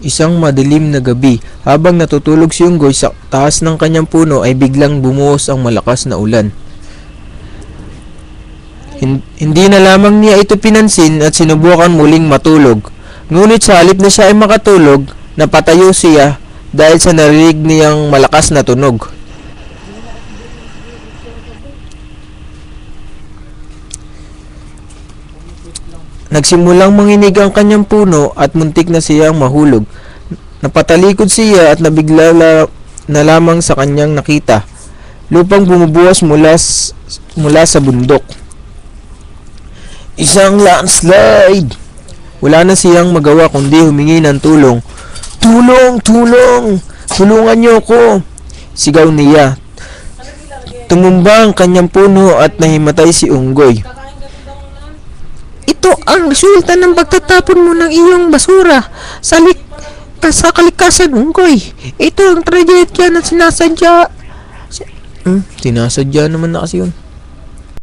Isang madilim na gabi, habang natutulog si Unggoy sa taas ng kanyang puno ay biglang bumuhos ang malakas na ulan. Hindi na lamang niya ito pinansin at sinubukan muling matulog. Ngunit sa halip na siya ay makatulog, napatayo siya dahil sa narinig niyang malakas na tunog. Nagsimulang manginig ang kanyang puno at muntik na siyang mahulog. Napatalikod siya at nabigla na lamang sa kanyang nakita. Lupang bumubuhos mula sa bundok. Isang landslide! Wala na siyang magawa kundi humingi ng tulong. Tulong! Tulong! Tulungan niyo ko! Sigaw niya. Tumumba ang kanyang puno at nahimatay si Unggoy. Ito ang resulta ng pagtatapon mo ng iyong basura sa kalikasan, Unggoy. Ito ang tragedya na sinasadya. Sinasadya naman na kasi yun.